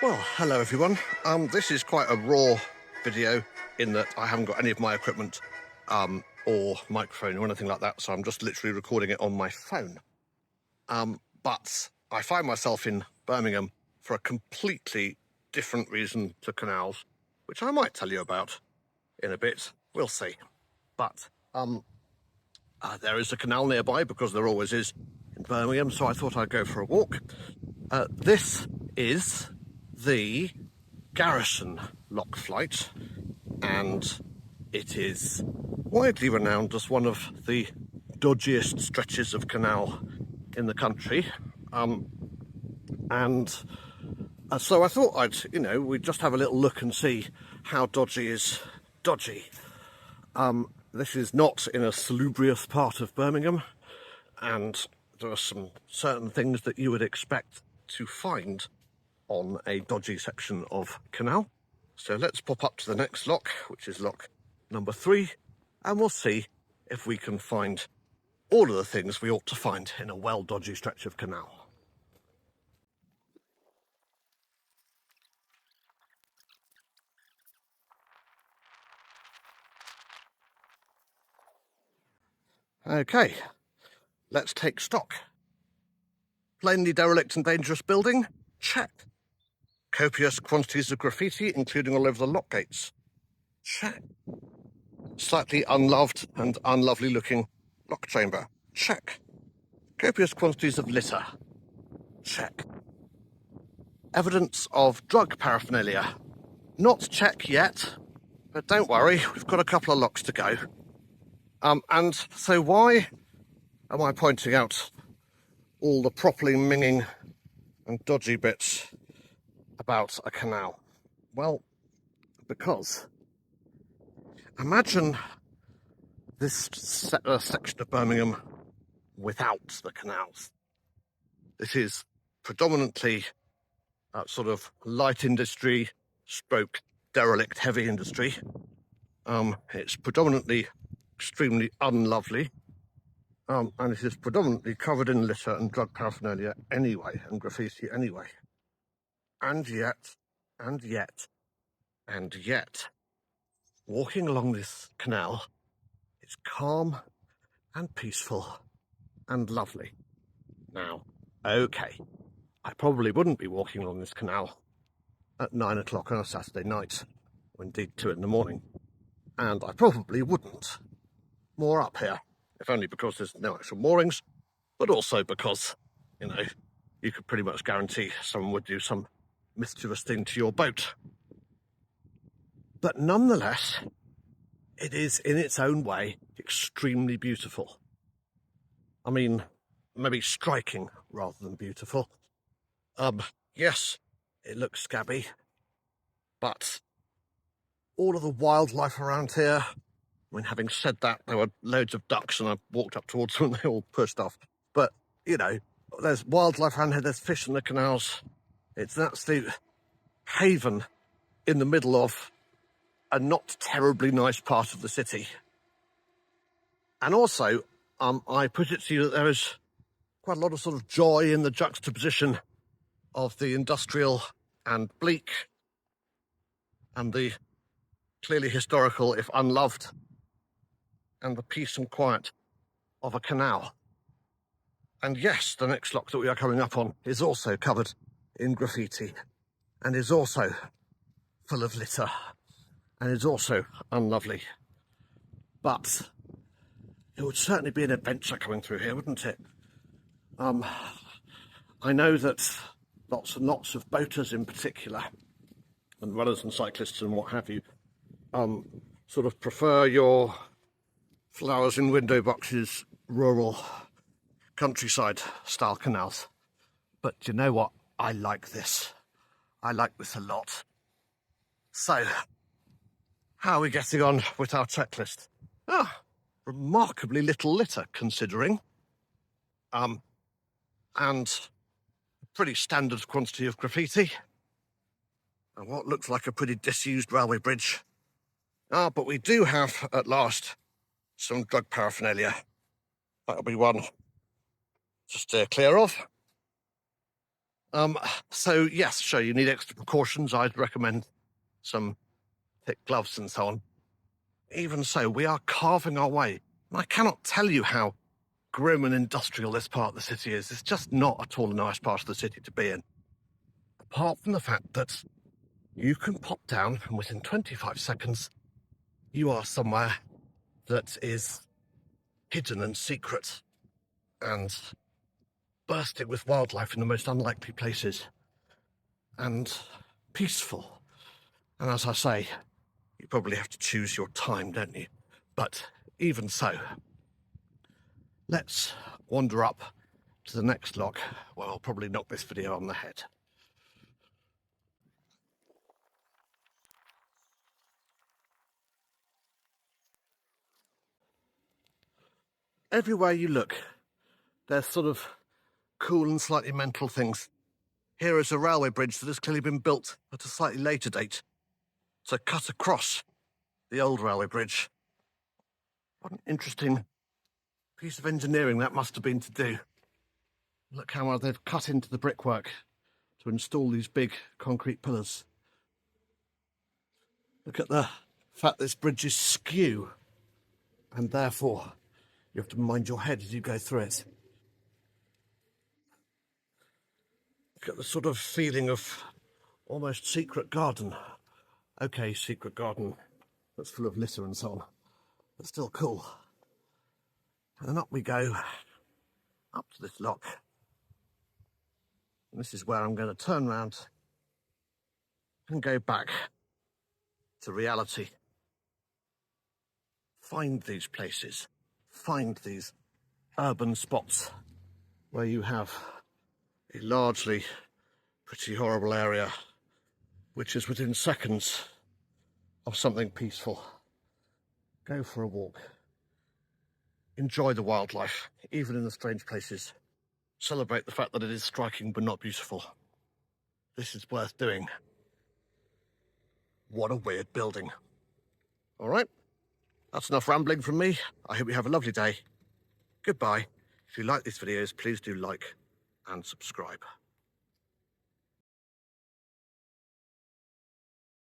Well, hello everyone. This is quite a raw video in that I haven't got any of my equipment or microphone or anything like that, so I'm just literally recording it on my phone. But I find myself in Birmingham for a completely different reason to canals, which I might tell you about in a bit. We'll see. But there is a canal nearby, because there always is in Birmingham, so I thought I'd go for a walk. This is the Garrison lock flight, and it is widely renowned as one of the dodgiest stretches of canal in the country. So I thought we'd just have a little look and see how dodgy is dodgy. This is not in a salubrious part of Birmingham, and there are some certain things that you would expect to find on a dodgy section of canal. So let's pop up to the next lock, which is lock number 3, and we'll see if we can find all of the things we ought to find in a well-dodgy stretch of canal. Okay, let's take stock. Plainly derelict and dangerous building? Check. Copious quantities of graffiti, including all over the lock gates? Check. Slightly unloved and unlovely looking lock chamber? Check. Copious quantities of litter? Check. Evidence of drug paraphernalia? Not check yet, but don't worry, we've got a couple of locks to go. And so why am I pointing out all the properly minging and dodgy bits about a canal? Well, because imagine this section of Birmingham without the canals. This is predominantly sort of light industry, stroke derelict heavy industry. It's predominantly extremely unlovely, and it is predominantly covered in litter and drug paraphernalia anyway, and graffiti anyway. And yet, walking along this canal is calm and peaceful and lovely. Now, okay, I probably wouldn't be walking along this canal at 9 o'clock on a Saturday night, or indeed 2 in the morning. And I probably wouldn't moor up here, if only because there's no actual moorings, but also because, you could pretty much guarantee someone would do some mischievous thing to your boat. But nonetheless, it is in its own way extremely beautiful. I mean, maybe striking rather than beautiful. Yes, it looks scabby, but all of the wildlife around here, I mean, having said that, there were loads of ducks and I walked up towards them and they all pushed off. But, there's wildlife around here, there's fish in the canals. It's an absolute haven in the middle of a not terribly nice part of the city. And also, I put it to you that there is quite a lot of sort of joy in the juxtaposition of the industrial and bleak and the clearly historical, if unloved, and the peace and quiet of a canal. And yes, the next lock that we are coming up on is also covered in graffiti and is also full of litter and is also unlovely. But it would certainly be an adventure coming through here, wouldn't it? I know that lots and lots of boaters in particular, and runners and cyclists and what have you, sort of prefer your flowers in window boxes, rural countryside style canals. But you know what? I like this. I like this a lot. So, how are we getting on with our checklist? Remarkably little litter, considering. And a pretty standard quantity of graffiti. And what looks like a pretty disused railway bridge. But we do have, at last, some drug paraphernalia. That'll be one to steer clear of. So yes, sure, you need extra precautions. I'd recommend some thick gloves and so on. Even so, we are carving our way. And I cannot tell you how grim and industrial this part of the city is. It's just not at all a nice part of the city to be in. Apart from the fact that you can pop down and within 25 seconds, you are somewhere that is hidden and secret and bursting with wildlife in the most unlikely places and peaceful. And as I say, you probably have to choose your time, don't you? But even so, let's wander up to the next lock where I'll probably knock this video on the head. Everywhere you look, there's sort of cool and slightly mental things. Here is a railway bridge that has clearly been built at a slightly later date to cut across the old railway bridge. What an interesting piece of engineering that must have been to do. Look how well they've cut into the brickwork to install these big concrete pillars. Look at the fact this bridge is skew, and therefore you have to mind your head as you go through it. Look at the sort of feeling of almost secret garden. Okay, secret garden that's full of litter and so on, but still cool. And then up we go, up to this lock. And this is where I'm going to turn around and go back to reality. Find these places, find these urban spots where you have a largely pretty horrible area which is within seconds of something peaceful. Go for a walk. Enjoy the wildlife, even in the strange places. Celebrate the fact that it is striking but not beautiful. This is worth doing. What a weird building. All right, that's enough rambling from me. I hope you have a lovely day. Goodbye. If you like these videos, please do like and subscribe.